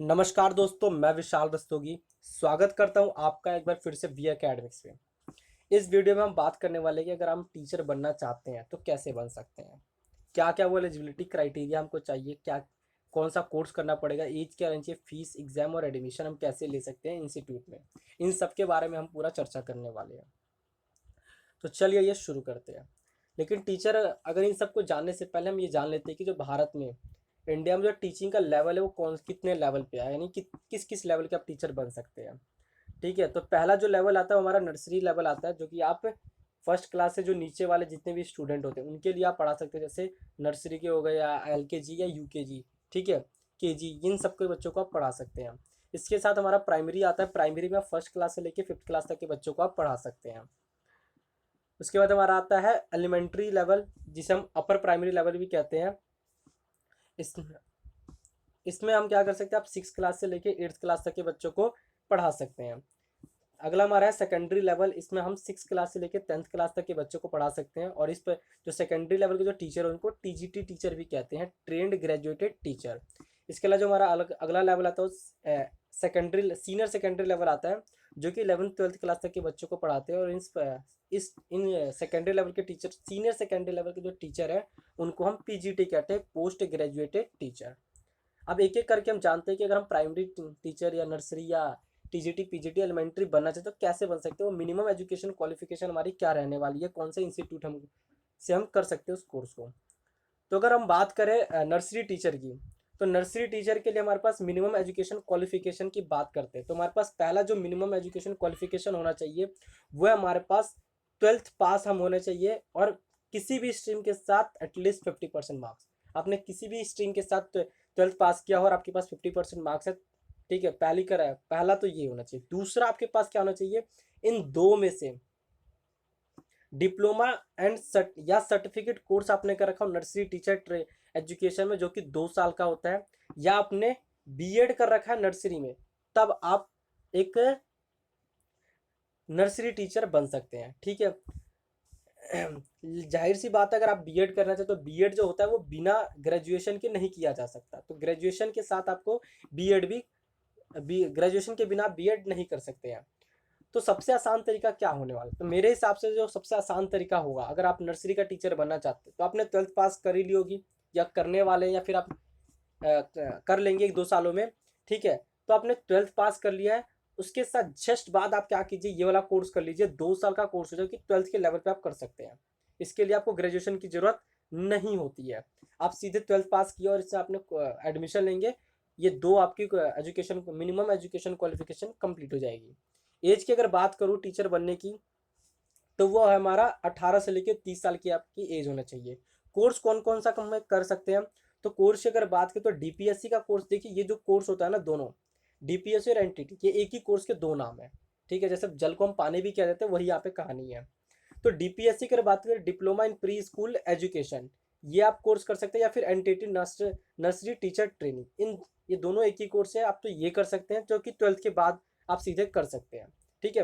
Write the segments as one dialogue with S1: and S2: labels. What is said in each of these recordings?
S1: नमस्कार दोस्तों, मैं विशाल रस्तोगी स्वागत करता हूं आपका एक बार फिर से वी एकेडमिक्स में। इस वीडियो में हम बात करने वाले हैं कि अगर हम टीचर बनना चाहते हैं तो कैसे बन सकते हैं, क्या क्या वो एलिजिबिलिटी क्राइटेरिया हमको चाहिए, क्या कौन सा कोर्स करना पड़ेगा, एज क्या रहनी चाहिए, फीस, एग्जाम और एडमिशन हम कैसे ले सकते हैं इंस्टीट्यूट में। इन सब के बारे में हम पूरा चर्चा करने वाले हैं। तो चलिए ये शुरू करते हैं। लेकिन टीचर, अगर इन सबको जानने से पहले हम ये जान लेते हैं कि जो भारत में, इंडिया में जो टीचिंग का लेवल है वो कौन कितने लेवल पे है, यानी कि किस किस लेवल के आप टीचर बन सकते हैं। ठीक है, तो पहला जो लेवल आता है वो हमारा नर्सरी लेवल आता है, जो कि आप फर्स्ट क्लास से जो नीचे वाले जितने भी स्टूडेंट होते हैं उनके लिए आप पढ़ा सकते हैं। जैसे नर्सरी के हो गए या LKG या UKG, ठीक है, KG, इन सबके बच्चों को आप पढ़ा सकते हैं। इसके साथ हमारा प्राइमरी आता है। प्राइमरी में आप फर्स्ट क्लास से लेकर 5th क्लास तक के बच्चों को आप पढ़ा सकते हैं। उसके बाद हमारा आता है एलिमेंट्री लेवल, जिसे हम अपर प्राइमरी लेवल भी कहते हैं। इस इसमें हम क्या कर सकते हैं, आप 6th क्लास से लेके 8th क्लास तक के बच्चों को पढ़ा सकते हैं। अगला हमारा है सेकेंडरी लेवल। इसमें हम 6th क्लास से लेके 10th क्लास तक के बच्चों को पढ़ा सकते हैं। और इस पर जो सेकेंडरी लेवल के जो टीचर है उनको TGT टीचर भी कहते हैं, ट्रेंड ग्रेजुएटेड टीचर। इसके अलावा जो हमारा अगला लेवल आता है सेकेंडरी सीनियर सेकेंडरी लेवल आता है, जो कि 11th-12th क्लास तक के बच्चों को पढ़ाते हैं। और इन सेकेंडरी लेवल के टीचर, सीनियर सेकेंडरी लेवल के जो टीचर है उनको हम PGT कहते हैं, पोस्ट ग्रेजुएटेड टीचर। अब एक एक करके हम जानते हैं कि अगर हम प्राइमरी टीचर या नर्सरी या TGT PGT एलिमेंट्री बनना चाहते तो कैसे बन सकते हो, मिनिमम एजुकेशन क्वालिफिकेशन हमारी क्या रहने वाली है, कौन से इंस्टीट्यूट हम कर सकते हैं उस कोर्स को। तो अगर हम बात करें नर्सरी टीचर की, तो नर्सरी टीचर के लिए हमारे पास मिनिमम एजुकेशन क्वालिफिकेशन की बात करते हैं, तो हमारे पास पहला जो मिनिमम एजुकेशन क्वालिफिकेशन होना चाहिए वो है हमारे पास 12th पास हम होने चाहिए। और किसी भी स्ट्रीम के साथ एटलीस्ट 50% मार्क्स। आपने किसी भी स्ट्रीम के साथ 12th पास किया हो और आपके पास 50% मार्क्स है, ठीक है, पहला तो ये होना चाहिए। दूसरा आपके पास क्या होना चाहिए, इन दो में से डिप्लोमा एंड या सर्टिफिकेट कोर्स आपने कर रखा हो नर्सरी टीचर एजुकेशन में, जो कि 2 साल का होता है, या आपने BEd कर रखा है नर्सरी में, तब आप एक नर्सरी टीचर बन सकते हैं। ठीक है, जाहिर सी बात है, अगर आप BEd करना चाहते तो BEd जो होता है वो बिना ग्रेजुएशन के नहीं किया जा सकता, तो ग्रेजुएशन के साथ आपको BEd भी ग्रेजुएशन के बिना BEd नहीं कर सकते हैं। तो सबसे आसान तरीका क्या होने वाला है, तो मेरे हिसाब से जो सबसे आसान तरीका होगा, अगर आप नर्सरी का टीचर बनना चाहते हैं तो आपने 12th पास कर ही ली होगी या करने वाले हैं, या फिर आप कर लेंगे 1-2 सालों में। ठीक है, तो आपने 12th पास कर लिया है, उसके साथ जस्ट बाद आप क्या कीजिए, ये वाला कोर्स कर लीजिए। 2 साल का कोर्स हो जो कि 12th के लेवल पे आप कर सकते हैं। इसके लिए आपको ग्रेजुएशन की जरूरत नहीं होती है, आप सीधे 12th पास किया और इससे आपने एडमिशन लेंगे, ये दो आपकी education, minimum education qualification complete हो जाएगी। एज की अगर बात करूँ टीचर बनने की, तो वो है हमारा 18 से लेकर 30 साल की आपकी एज होना चाहिए। कोर्स कौन कौन सा हम कर सकते हैं, तो कोर्स की अगर बात करें तो DPSC का कोर्स, देखिए ये जो कोर्स होता है ना, दोनों DPSC और NTT, ये एक ही कोर्स के दो नाम है। ठीक है, जैसे जल को हम पानी भी कह देते हैं, वही यहाँ पे कहानी है। तो DPSC की अगर बात करें, diploma in pre school education, ये आप कोर्स कर सकते हैं, या फिर NTT नर्सरी टीचर ट्रेनिंग, इन ये दोनों एक ही कोर्स है। आप तो ये कर सकते हैं, जो कि 12th के बाद आप सीधे कर सकते हैं। ठीक है,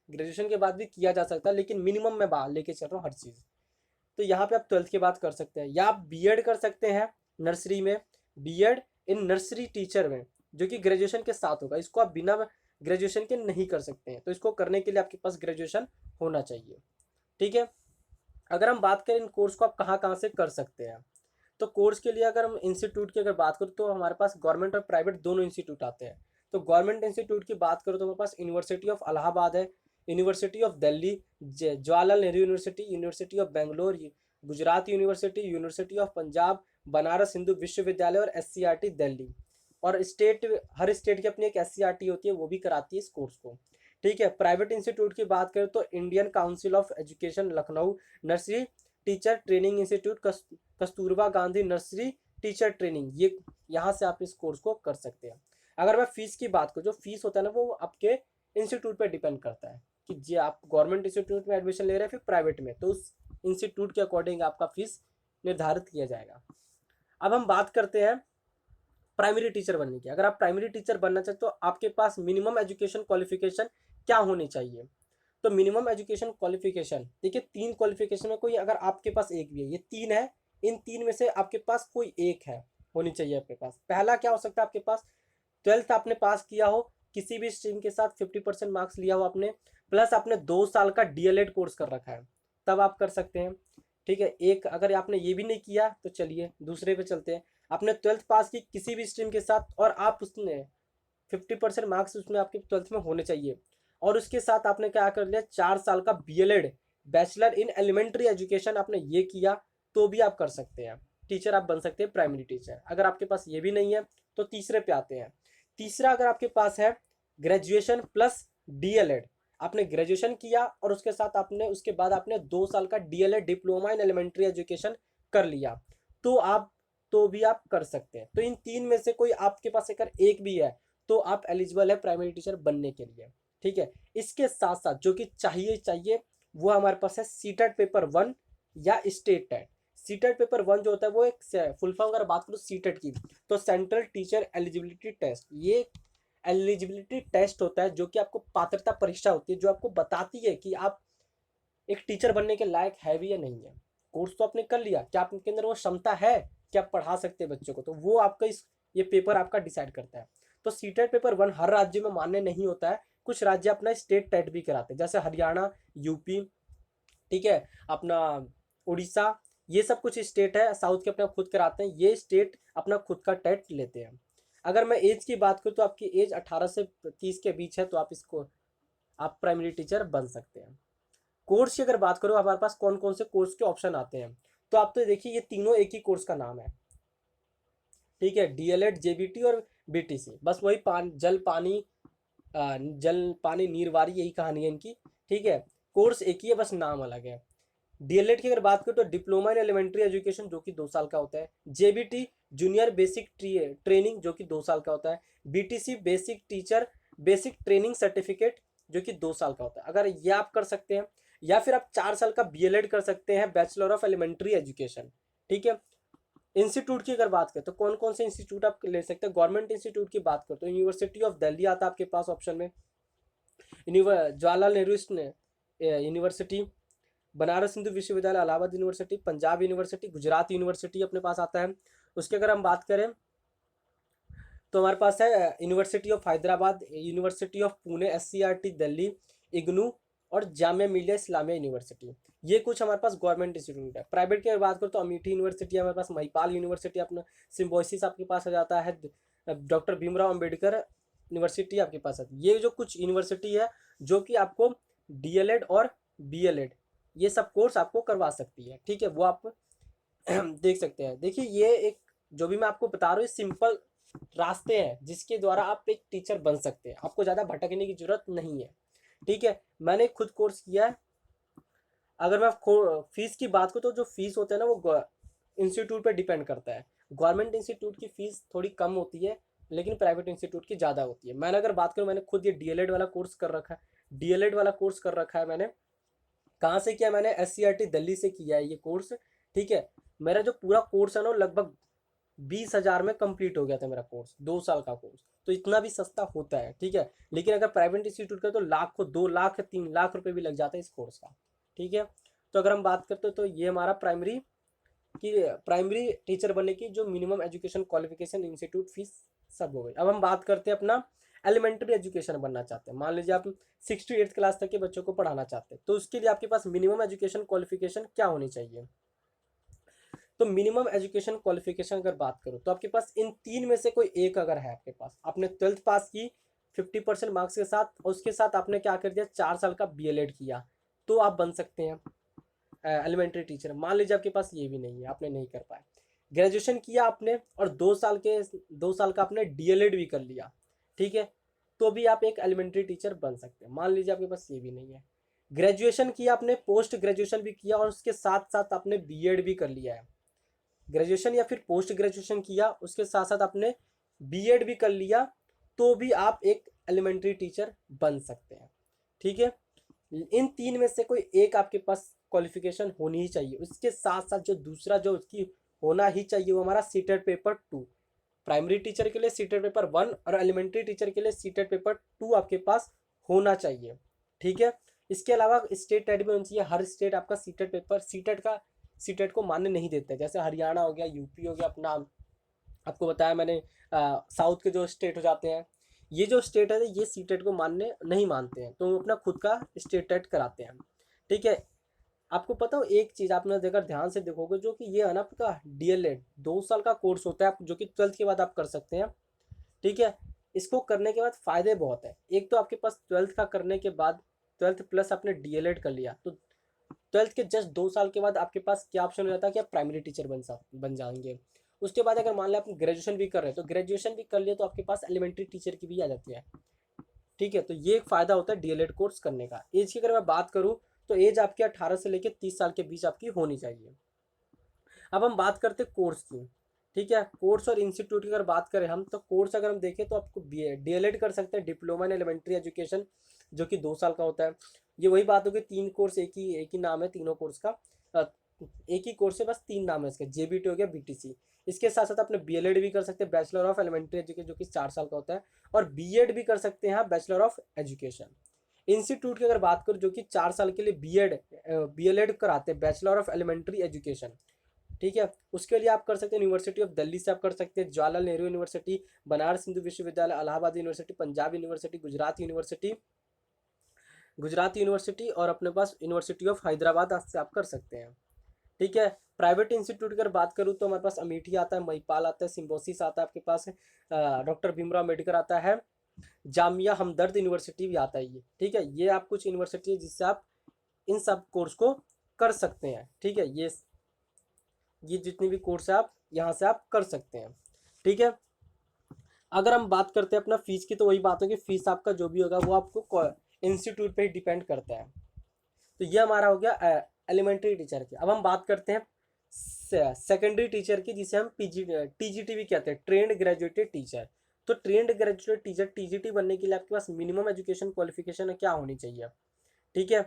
S1: ग्रेजुएशन के बाद भी किया जा सकता है, लेकिन मिनिमम मैं बाहर लेके चल रहा हूँ हर चीज़। तो यहाँ पे आप 12th के बाद कर सकते हैं, या आप BEd कर सकते हैं नर्सरी में, BEd इन नर्सरी टीचर में, जो कि ग्रेजुएशन के साथ होगा। इसको आप बिना ग्रेजुएशन के नहीं कर सकते हैं, तो इसको करने के लिए आपके पास ग्रेजुएशन होना चाहिए। ठीक है, अगर हम बात करें इन कोर्स को आप कहाँ कहाँ से कर सकते हैं, तो कोर्स के लिए अगर हम इंस्टीट्यूट की अगर बात करें तो हमारे पास गवर्नमेंट और प्राइवेट दोनों इंस्टीट्यूट आते हैं। तो गवर्नमेंट इंस्टीट्यूट की बात करो तो हमारे पास यूनिवर्सिटी ऑफ इलाहाबाद है, university of Delhi, Jawaharlal Nehru university, university of Bangalore, Gujarat university, university of Punjab, Banaras Hindu विश्वविद्यालय और SCRT दिल्ली। और हर स्टेट की अपनी एक SCRT होती है, वो भी कराती है इस कोर्स को। ठीक है, प्राइवेट इंस्टीट्यूट की बात करें तो Indian council of education Lucknow nursery teacher training institute, Kasturba Gandhi nursery teacher training, ये यहाँ से आप इस कोर्स को कर सकते हैं। अगर मैं फीस की बात करूँ, जो फीस होता है ना, वो आपके इंस्टीट्यूट पे डिपेंड करता है कि जी आप गवर्नमेंट इंस्टीट्यूट में एडमिशन ले रहे हैं फिर प्राइवेट में, तो उस इंस्टीट्यूट के अकॉर्डिंग आपका फीस निर्धारित किया जाएगा। अब हम बात करते हैं प्राइमरी टीचर बनने की। अगर आप प्राइमरी टीचर बनना चाहते तो आपके पास मिनिमम एजुकेशन क्वालिफिकेशन क्या होनी चाहिए, तो मिनिमम एजुकेशन क्वालिफिकेशन, देखिए 3 क्वालिफिकेशन में कोई अगर आपके पास एक भी है, ये 3 है, इन 3 में से आपके पास कोई एक है होनी चाहिए आपके पास। पहला क्या हो सकता है आपके पास, 12th आपने पास किया हो, किसी भी स्ट्रीम के साथ 50% मार्क्स लिया हो आपने, प्लस आपने 2 साल का डीएलएड कोर्स कर रखा है, तब आप कर सकते हैं। ठीक है, एक अगर आपने ये भी नहीं किया तो चलिए दूसरे पे चलते हैं। आपने 12th पास की किसी भी स्ट्रीम के साथ और आप उसने 50% मार्क्स उसमें आपके 12th में होने चाहिए, और उसके साथ आपने क्या कर लिया, 4 साल का BElEd, bachelor in elementary education आपने ये किया, तो भी आप कर सकते हैं, टीचर आप बन सकते हैं, प्राइमरी टीचर। अगर आपके पास ये भी नहीं है तो तीसरे पे आते हैं। तीसरा अगर आपके पास है ग्रेजुएशन प्लस डीएलएड, आपने ग्रेजुएशन किया और उसके साथ आपने उसके बाद आपने 2 साल का DElEd, diploma in elementary education कर लिया, तो आप तो भी आप कर सकते हैं। तो इन तीन में से कोई आपके पास अगर एक भी है तो आप एलिजिबल है प्राइमरी टीचर बनने के लिए। ठीक है, इसके साथ साथ जो कि चाहिए चाहिए वो हमारे पास है सीटेट पेपर 1 या स्टेट टेट। सीटेट पेपर 1 जो होता है वो एक फुल फॉर्म अगर बात करूँ सीटेट की, तो सेंट्रल टीचर एलिजिबिलिटी टेस्ट, ये एलिजिबिलिटी टेस्ट होता है जो कि आपको पात्रता परीक्षा होती है, जो आपको बताती है कि आप एक टीचर बनने के लायक है भी या नहीं है। कोर्स तो आपने कर लिया, क्या आपके अंदर वो क्षमता है कि आप पढ़ा सकते हैं बच्चों को, तो वो आपका ये पेपर आपका डिसाइड करता है। तो सीटेट पेपर 1 हर राज्य में मान्य नहीं होता है, कुछ राज्य अपना स्टेट टेट भी कराते हैं, जैसे हरियाणा, यूपी, ठीक है, अपना उड़ीसा, ये सब कुछ स्टेट है साउथ के अपना खुद कराते हैं, ये स्टेट अपना खुद का टेट लेते हैं। अगर मैं एज की बात करूँ तो आपकी एज 18 से 30 के बीच है, तो आप प्राइमरी टीचर बन सकते हैं। कोर्स की अगर बात करो हमारे पास कौन कौन से कोर्स के ऑप्शन आते हैं, तो आप तो देखिए ये तीनों एक ही कोर्स का नाम है। ठीक है, डीएलएड, जेबीटी और बीटीसी, बस वही जल पानी नीर वारी, यही कहानी है इनकी। ठीक है, कोर्स एक ही है, बस नाम अलग है। डीएलएड की अगर बात करें तो डिप्लोमा इन एलिमेंट्री एजुकेशन जो कि 2 साल का होता है, जेबीटी जूनियर बेसिक ट्रेनिंग जो कि 2 साल का होता है, बीटीसी बेसिक ट्रेनिंग सर्टिफिकेट जो कि 2 साल का होता है। अगर ये आप कर सकते हैं, या फिर आप 4 साल का बीएलएड कर सकते हैं, बैचलर ऑफ एलिमेंट्री एजुकेशन। ठीक है, इंस्टीट्यूट की अगर बात करें तो कौन कौन से इंस्टीट्यूट आप ले सकते हैं, गवर्नमेंट इंस्टीट्यूट की बात करें तो यूनिवर्सिटी ऑफ दिल्ली आता है आपके पास ऑप्शन में, जवाहरलाल नेहरू यूनिवर्सिटी, बनारस हिंदू विश्वविद्यालय, Allahabad university, Punjab university, Gujarat university अपने पास आता है। उसके अगर हम बात करें तो हमारे पास है university of Hyderabad, university of Pune, SCERT Delhi, IGNOU और जामिया मिलिया इस्लामिया यूनिवर्सिटी। ये कुछ हमारे पास गवर्नमेंट इंस्टीट्यूट है। प्राइवेट की अगर बात करें तो अमेठी यूनिवर्सिटी हमारे पास, महिपाल यूनिवर्सिटी अपना, सिम्बोसिस आपके पास आ जाता है, डॉक्टर भीमराव अम्बेडकर यूनिवर्सिटी आपके पास आती है। ये जो कुछ यूनिवर्सिटी है जो कि आपको डीएलएड और बीएलएड ये सब कोर्स आपको करवा सकती है। ठीक है, वो आप देख सकते हैं। देखिए ये एक जो भी मैं आपको बता रहा हूँ, सिंपल रास्ते हैं जिसके द्वारा आप एक टीचर बन सकते हैं, आपको ज़्यादा भटकने की जरूरत नहीं है। ठीक है, मैंने खुद कोर्स किया है। अगर मैं फीस की बात करूँ तो जो फीस होता है ना वो इंस्टीट्यूट पे डिपेंड करता है। गवर्नमेंट इंस्टीट्यूट की फीस थोड़ी कम होती है, लेकिन प्राइवेट इंस्टीट्यूट की ज़्यादा होती है। मैंने अगर बात करूँ, मैंने खुद ये डीएलएड वाला कोर्स कर रखा है, डीएलएड वाला कोर्स कर रखा है मैंने। कहाँ से किया, मैंने एससीईआरटी दिल्ली से किया है ये कोर्स। ठीक है, मेरा जो पूरा कोर्स है ना लगभग 20,000 में कंप्लीट हो गया था मेरा कोर्स, 2 साल का कोर्स, तो इतना भी सस्ता होता है। ठीक है, लेकिन अगर प्राइवेट इंस्टीट्यूट का तो लाख को 2 लाख 3 लाख रुपए भी लग जाता है इस कोर्स का। ठीक है, तो अगर हम बात करते हैं तो ये हमारा प्राइमरी टीचर बनने की जो minimum education qualification, institute fees सब हो गई। अब हम बात करते हैं अपना एलिमेंट्री एजुकेशन बनना चाहते हैं। मान लीजिए आप 6 to 8 क्लास तक के बच्चों को पढ़ाना चाहते हैं, तो उसके लिए आपके पास मिनिमम एजुकेशन क्वालिफिकेशन क्या होनी चाहिए। तो मिनिमम एजुकेशन क्वालिफिकेशन अगर बात करूँ तो आपके पास इन तीन में से कोई एक अगर है, आपके पास आपने 12th पास की 50% मार्क्स के साथ, और उसके साथ आपने क्या कर दिया, 4 साल का बीएलएड किया, तो आप बन सकते हैं एलिमेंट्री टीचर। मान लीजिए आपके पास ये भी नहीं है, आपने नहीं कर पाए, ग्रेजुएशन किया आपने और 2 साल का आपने डीएलएड भी कर लिया, ठीक है, तो भी आप एक एलिमेंट्री टीचर बन सकते हैं। मान लीजिए आपके पास ये भी नहीं है, ग्रेजुएशन किया आपने, पोस्ट ग्रेजुएशन भी किया और उसके साथ साथ आपने बीएड भी कर लिया है, ग्रेजुएशन या फिर पोस्ट ग्रेजुएशन किया उसके साथ साथ आपने बीएड भी कर लिया, तो भी आप एक एलिमेंट्री टीचर बन सकते हैं। ठीक है, इन तीन में से कोई एक आपके पास क्वालिफिकेशन होनी ही चाहिए। उसके साथ साथ जो दूसरा जो उसकी होना ही चाहिए वो हमारा सीटेट पेपर 2, प्राइमरी टीचर के लिए सीटेट पेपर 1 और एलिमेंट्री टीचर के लिए सीटेट पेपर 2 आपके पास होना चाहिए। ठीक है, इसके अलावा स्टेट टेट भी होनी चाहिए। हर स्टेट आपका सीटेट को मान्य नहीं देता है, जैसे हरियाणा हो गया, यूपी हो गया, अपना आपको बताया मैंने, साउथ के जो स्टेट हो जाते हैं, ये जो स्टेट है ये सीटेट को मानने नहीं मानते हैं, तो वो अपना खुद का स्टेट टेट कराते हैं। ठीक है, आपको पता हो एक चीज़ आपने अगर ध्यान से देखोगे, जो कि ये है ना आपका डीएलएड 2 साल का कोर्स होता है, जो कि 12th के बाद आप कर सकते हैं। ठीक है, इसको करने के बाद फ़ायदे बहुत है। एक तो आपके पास 12th का करने के बाद, 12th प्लस आपने डीएलएड कर लिया, तो 12th के जस्ट 2 साल के बाद आपके पास क्या ऑप्शन हो जाता है कि आप प्राइमरी टीचर बन जाएंगे। उसके बाद अगर मान लिया आप ग्रेजुएशन भी कर रहे हैं, तो ग्रेजुएशन भी कर लिए तो आपके पास एलिमेंट्री टीचर की भी आ जाती है। ठीक है, तो ये एक फ़ायदा होता है डीएलएड कोर्स करने का। एज की अगर मैं बात करूँ, तो एज आपकी 18 से लेकर 30 साल के बीच आपकी होनी चाहिए। अब हम बात करते हैं कोर्स की। ठीक है, कोर्स और इंस्टीट्यूट की अगर बात करें हम, तो कोर्स अगर हम देखें तो आपको डीएलएड कर सकते हैं, डिप्लोमा इन एलिमेंट्री एजुकेशन, जो कि 2 साल का होता है। ये वही बात होगी, 3 कोर्स एक ही नाम है तीनों कोर्स का, अ, एक ही कोर्स है, बस 3 नाम है इसके, जेबीटी हो गया, बीटीसी। इसके साथ साथ अपने बीएलएड भी कर सकते हैं, बैचलर ऑफ एलिमेंट्री एजुकेशन, जो कि 4 साल का होता है, और बीएड भी कर सकते हैं आप, बैचलर ऑफ एजुकेशन। इंस्टीट्यूट की अगर बात करूँ, जो कि 4 साल के लिए बीएलएड कराते हैं, बैचलर ऑफ एलिमेंट्री एजुकेशन। ठीक है, उसके लिए आप कर सकते हैं यूनिवर्सिटी ऑफ दिल्ली से आप कर सकते हैं, जवाहरलाल नेहरू यूनिवर्सिटी, बनारस हिंदू विश्वविद्यालय, Allahabad university, Punjab university, Gujarat university, और अपने पास यूनिवर्सिटी ऑफ हैदराबाद से आप कर सकते हैं। ठीक है, प्राइवेट इंस्टीट्यूट की अगर बात करूँ तो हमारे पास अमेठी आता है, महिपाल आता है, सिम्बोसिस आता है, आपके पास डॉक्टर भीमराव अम्बेडकर आता है, जामिया हमदर्द यूनिवर्सिटी भी आता है ये। ठीक है, ये आप कुछ यूनिवर्सिटी है जिससे आप इन सब कोर्स को कर सकते हैं। ठीक है, ये जितनी भी कोर्स है आप यहाँ से आप कर सकते हैं। ठीक है, अगर हम बात करते हैं अपना फीस की, तो वही बात होगी, फीस आपका जो भी होगा वो आपको इंस्टीट्यूट पे ही डिपेंड करता है। तो ये हमारा हो गया एलिमेंट्री टीचर की। अब हम बात करते हैं सेकेंडरी टीचर की, जिसे हम टीजीटी भी कहते हैं, ट्रेंड ग्रेजुएटेड टीचर। तो ट्रेंड ग्रेजुएटेड टीचर टीजीटी बनने के लिए आपके पास मिनिमम एजुकेशन क्वालिफिकेशन क्या होनी चाहिए। ठीक है,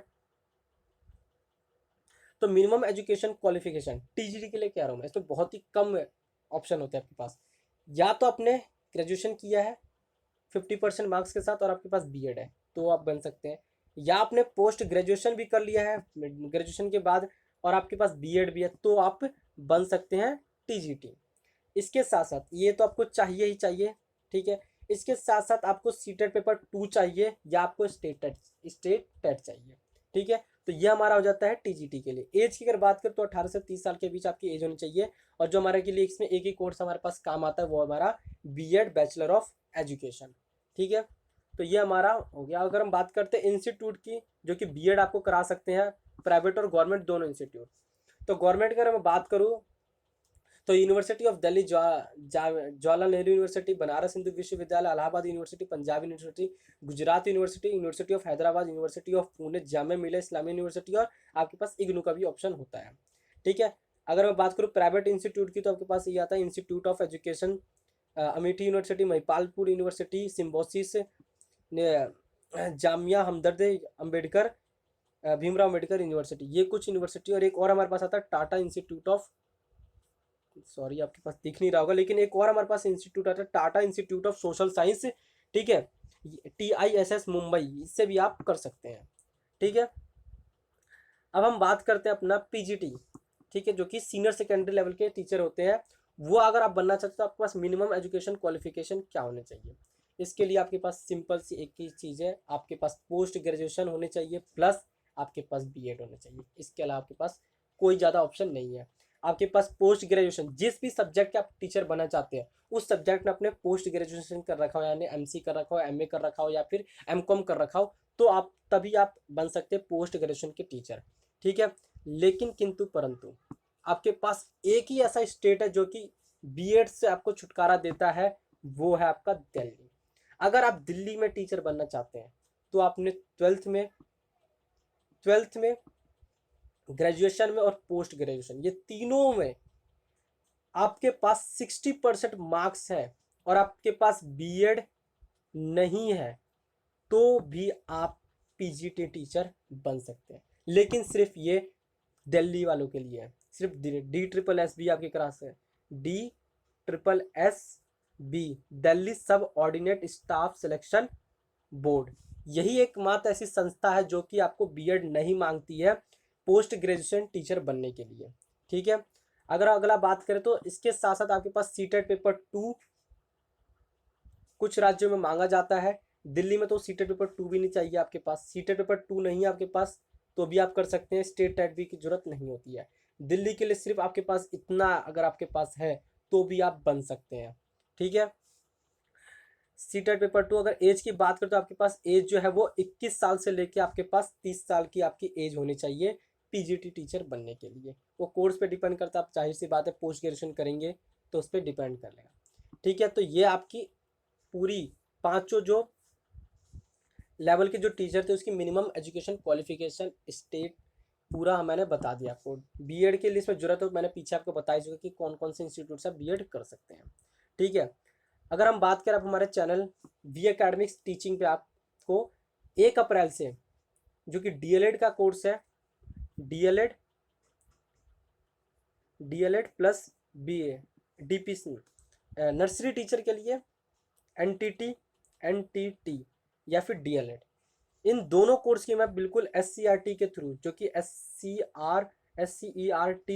S1: तो मिनिमम एजुकेशन क्वालिफिकेशन टीजीटी के लिए कह रहा हूँ मैं, इसमें बहुत ही कम ऑप्शन होते हैं आपके पास। या तो आपने ग्रेजुएशन किया है 50% मार्क्स के साथ और आपके पास बीएड है, तो आप बन सकते हैं। या आपने पोस्ट ग्रेजुएशन भी कर लिया है ग्रेजुएशन के बाद और आपके पास बीएड भी है, तो आप बन सकते हैं टीजीटी। इसके साथ साथ ये तो आपको चाहिए ही चाहिए। ठीक है, इसके साथ साथ आपको सीटेट पेपर 2 चाहिए, या आपको स्टेट टेट चाहिए। ठीक है, तो ये हमारा हो जाता है टीजीटी के लिए। एज की अगर बात करें तो 18 से 30 साल के बीच आपकी एज होनी चाहिए। और जो हमारे के लिए इसमें एक ही कोर्स हमारे पास काम आता है, वो हमारा बीएड, बैचलर ऑफ एजुकेशन। ठीक है, तो ये हमारा हो गया। अगर हम बात करते हैं इंस्टीट्यूट की, जो कि बीएड आपको करा सकते हैं, प्राइवेट और गवर्नमेंट दोनों इंस्टीट्यूट। तो गवर्नमेंट की अगर मैं बात करूँ, तो university of Delhi, Jawaharlal Nehru university, Banaras Hindu विश्वविद्यालय, Allahabad university, Punjab university, Gujarat university, university of Hyderabad, university of Pune, Jamia Millia Islamia university, और आपके पास इग्नू का भी ऑप्शन होता है। ठीक है, अगर मैं बात करूँ प्राइवेट इंस्टीट्यूट की, तो आपके पास ये आता है institute of education Amethi university, Mahipalpur university, Symbiosis, Jamia Hamdard Ambedkar, Bhimrao Ambedkar university, ये कुछ यूनिवर्सिटी। और एक और हमारे पास आता है टाटा इंस्टीट्यूट ऑफ, सॉरी आपके पास दिख नहीं रहा होगा, लेकिन एक और हमारे पास इंस्टीट्यूट आता है Tata institute of social science. ठीक है, TISS मुंबई, इससे भी आप कर सकते हैं। ठीक है, अब हम बात करते हैं अपना पीजीटी। ठीक है, जो कि सीनियर सेकेंडरी लेवल के टीचर होते हैं, वो अगर आप बनना चाहते हो तो आपके पास मिनिमम एजुकेशन क्वालिफिकेशन क्या होने चाहिए। इसके लिए आपके पास सिंपल सी एक ही चीज़ है, आपके पास पोस्ट ग्रेजुएशन होने चाहिए, प्लस आपके पास बीएड होना चाहिए। इसके अलावा आपके पास कोई ज़्यादा ऑप्शन नहीं है। आपके पास पोस्ट ग्रेजुएशन, जिस भी सब्जेक्ट के आप टीचर बनना चाहते हैं, उस सब्जेक्ट में अपने पोस्ट ग्रेजुएशन कर रखा हो, यानी एमसी कर रखा हो, एमए कर रखा हो, या फिर एमकॉम कर रखा हो, तो आप तभी आप बन सकते हैं पोस्ट ग्रेजुएशन के टीचर। ठीक है, लेकिन किंतु परंतु आपके पास एक ही ऐसा स्टेट है जो कि बीएड से आपको छुटकारा देता है, वो है आपका दिल्ली। अगर आप दिल्ली में टीचर बनना चाहते हैं, तो आपने ट्वेल्थ में, ग्रेजुएशन में और पोस्ट ग्रेजुएशन, ये तीनों में आपके पास 60% मार्क्स है और आपके पास बीएड नहीं है, तो भी आप पीजीटी टीचर बन सकते हैं। लेकिन सिर्फ ये दिल्ली वालों के लिए है, सिर्फ DSSB आपकी क्लास है, DSSB, दिल्ली सब ऑर्डिनेट स्टाफ सिलेक्शन बोर्ड। यही एकमात्र ऐसी संस्था है जो कि आपको बीएड नहीं मांगती है पोस्ट ग्रेजुएशन टीचर बनने के लिए। ठीक है, अगर अगला बात करें तो इसके साथ साथ आपके पास सीटेट पेपर 2 कुछ राज्यों में मांगा जाता है। दिल्ली में तो सीटेट पेपर 2 भी नहीं चाहिए आपके पास, सीटेट पेपर 2 नहीं है आपके पास तो भी आप कर सकते हैं, स्टेट टेट भी की जरूरत नहीं होती है। दिल्ली के लिए सिर्फ आपके पास इतना अगर आपके पास है तो भी आप बन सकते हैं, ठीक है। सीटेट पेपर 2 अगर एज की बात करें तो आपके पास एज जो है वो 21 साल से लेके आपके पास 30 साल की आपकी एज होनी चाहिए पीजीटी टीचर बनने के लिए। वो कोर्स पे डिपेंड करता है, आप जाहिर सी बात है पोस्ट ग्रेजुएशन करेंगे तो उस पर डिपेंड कर लेगा, ठीक है। तो ये आपकी पूरी पांचों जो लेवल के जो टीचर थे उसकी मिनिमम एजुकेशन क्वालिफिकेशन स्टेट पूरा मैंने बता दिया आपको। बीएड के लिए इसमें जरूरत हो मैंने पीछे आपको बता चुका कि कौन कौन से इंस्टीट्यूट से बीएड कर सकते हैं, ठीक है। अगर हम बात करें आप हमारे चैनल वी एकेडमिक्स टीचिंग पे आपको 1 अप्रैल से जो कि डीएलएड का कोर्स है, DElEd plus BA DPC nursery teacher के लिए एनटीटी या फिर डीएलएड, इन दोनों कोर्स की मैं बिल्कुल एससीईआरटी के थ्रू, जो कि एससीईआरटी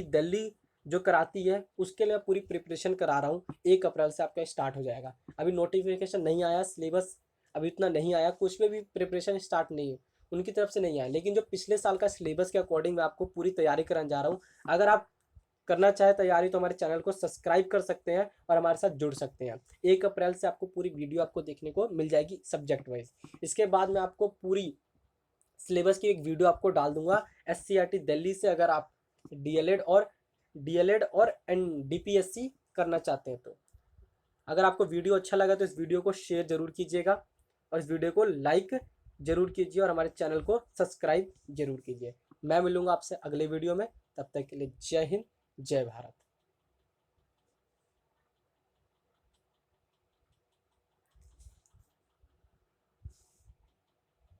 S1: दिल्ली जो कराती है उसके लिए पूरी प्रिपरेशन करा रहा हूँ। 1 अप्रैल से आपका स्टार्ट हो जाएगा। अभी नोटिफिकेशन नहीं आया, सिलेबस अभी इतना नहीं आया, कुछ में भी प्रिपरेशन स्टार्ट नहीं है उनकी तरफ से नहीं आया, लेकिन जो पिछले साल का सिलेबस के अकॉर्डिंग मैं आपको पूरी तैयारी कराने जा रहा हूँ। अगर आप करना चाहे तैयारी तो हमारे चैनल को सब्सक्राइब कर सकते हैं और हमारे साथ जुड़ सकते हैं। 1 अप्रैल से आपको पूरी वीडियो आपको देखने को मिल जाएगी सब्जेक्ट वाइज। इसके बाद मैं आपको पूरी सिलेबस की एक वीडियो आपको डाल दूंगा एससीईआरटी दिल्ली से, अगर आप डीएलएड और डीपीएससी करना चाहते हैं तो। अगर आपको वीडियो अच्छा लगा तो इस वीडियो को शेयर जरूर कीजिएगा और इस वीडियो को लाइक जरूर कीजिए और हमारे चैनल को सब्सक्राइब जरूर कीजिए। मैं मिलूंगा आपसे अगले वीडियो में, तब तक के लिए जय हिंद जय भारत।